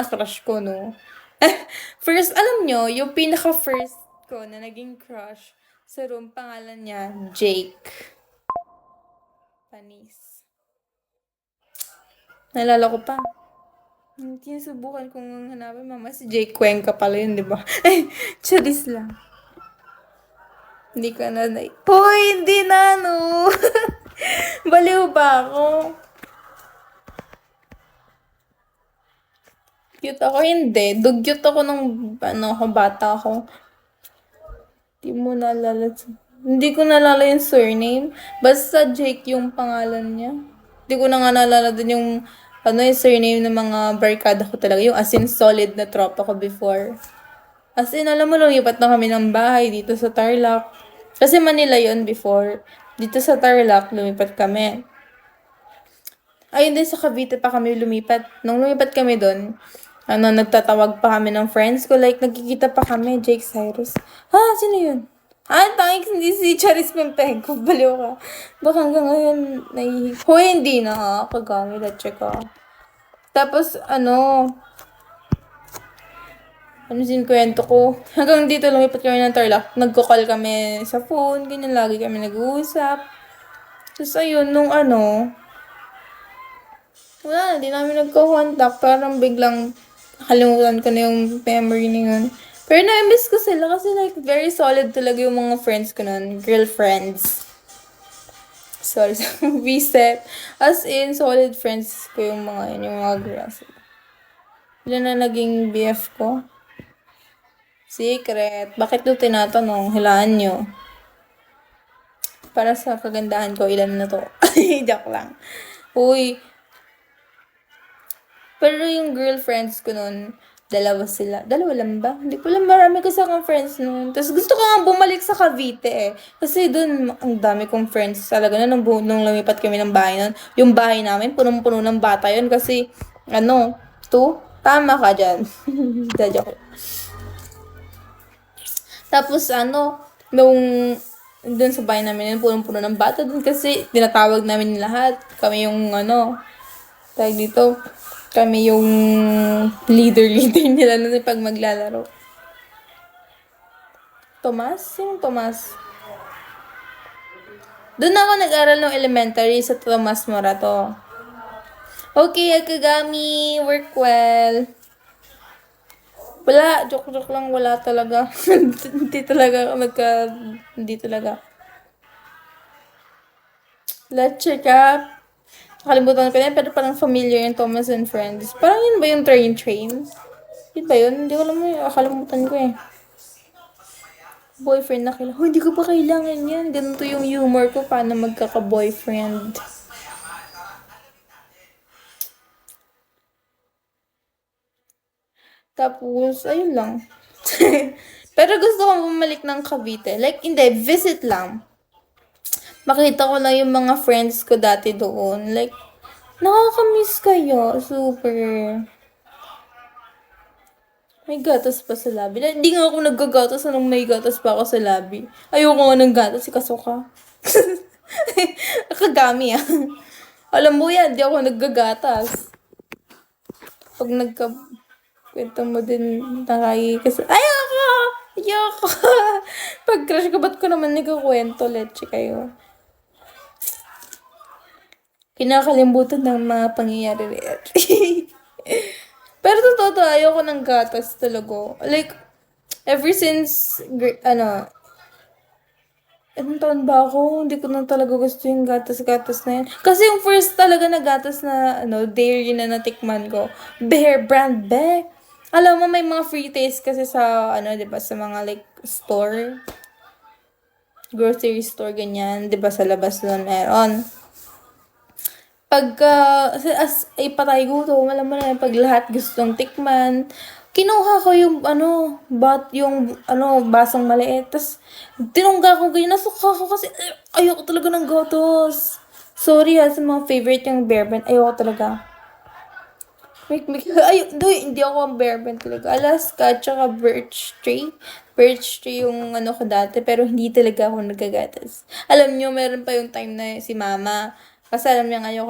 crush ko, no? First, alam nyo, yung pinaka-first ko na naging crush sa room, pangalan niya, Jake. Panis. Nalala ko pa. Hindi subukan kong hanapin, mama, si Jake Cuenca pala yun, di ba? Charis lang. Hindi ka na Hoy, hindi na, no? Baliw ba ako? Cute ako, hindi. Dugyot ako nung, bata ako. Hindi mo naalala. Hindi ko naalala yung surname. Basta Jake yung pangalan niya. Hindi ko na nga naalala din yung, yung surname ng mga barkada ko talaga. Yung as in solid na tropa ko before. As in, alam mo, lumipat na kami ng bahay dito sa Tarlac. Kasi Manila yon before. Dito sa Tarlac, lumipat kami. Ayun din sa Cavite pa kami lumipat. Nung lumipat kami doon, nagtatawag pa kami ng friends ko. Like, nagkikita pa kami, Jake Cyrus. Ha? Sino yun? Tangik, hindi si Charis Pempego. Baliw ka. Baka hanggang ngayon, Hoy, hindi na. Kagamit at check ka. Tapos, ano kwento ko. Hanggang dito, lumipat kami ng Tarlac. Nagko-call kami sa phone. Ganyan, lagi kami nag-uusap. Tapos, ayun, wala na, di namin nagko-contact. Parang biglang nakalimutan ko na yung memory na yun. Pero na-miss ko sila kasi like very solid talaga yung mga friends ko nun. Girlfriends. Sorry sa reset. As in, solid friends ko yung mga girls. Ilan na naging BF ko? Secret. Bakit nyo tinatanong? Hilaan nyo. Para sa kagandahan ko, ilan na to? Joke lang. Uy, pero yung girlfriends ko nun, dalawa sila. Dalawa lang ba? Hindi ko lang, marami kasi akong friends nun. Tapos gusto ko nga bumalik sa Cavite eh. Kasi dun, ang dami kong friends talaga na nung lumipat kami ng bahay nun. Yung bahay namin, punong-puno ng bata yun. Kasi, 2? Tama ka dyan. Joke. Tapos, nung dun sa bahay namin yun, punong-puno ng bata dun kasi tinatawag namin lahat. Kami yung, tawag dito, kami yung leader nila nun pag maglalaro. Tomas? Sinong Tomas? Doon ako nag-aral ng elementary sa Tomas Morato. Okay, Akagami, work well. Wala, joke lang, wala talaga. Hindi talaga hindi talaga. Let's check up. Nakalimutan ko na, pero parang familiar yung Thomas and Friends. Parang yun ba yung train? Yun ba yun? Hindi ko alam yun. Nakalimutan ko eh. Boyfriend na kailangan. Hindi ko pa kailangan yan. Ganito yung humor ko. Paano magkaka-boyfriend. Tapos, ayun lang. Pero gusto ko bumalik ng Cavite. Like, hindi, visit lang. Makita ko lang yung mga friends ko dati doon. Like, nakakamiss kayo. Super. May gatas pa sa labi. Hindi nga ako naggagatas anong may gatas pa ako sa labi. Ayoko nga ng gatas, kaso ka. Kagami ah. Alam mo yan, di ako naggagatas. Pag kwento mo din kasi, ayoko. Pag crush ko, ba't ko naman nagkakwento, leche kayo. Kinakalimutan ng mga pangyayari. Pero totoo to, ayoko ng gatas talaga. Like, ever since, anong taon ba ako? Hindi ko na talaga gusto yung gatas-gatas na yan. Kasi yung first talaga na gatas na, dairy na natikman ko, Bear Brand, Alam mo, may mga free taste kasi sa, diba, sa mga like, store, grocery store, ganyan, diba, sa labas doon meron. Pagka, patay gutom, alam mo na, pag lahat gustong tikman, kinuha ko yung, basong maliit. Tapos, tinungga ko ganyan, nasuka ko kasi, ayoko talaga ng gatos. Sorry sa mga favorite yung Bear Brand, ayoko talaga. Hindi ako ang Bear Brand talaga. Alaska, tsaka Birch Tree. Birch Tree yung ko dati, pero hindi talaga ako nagagatas. Alam nyo, meron pa yung time na si Mama, kasi alam niya ayoko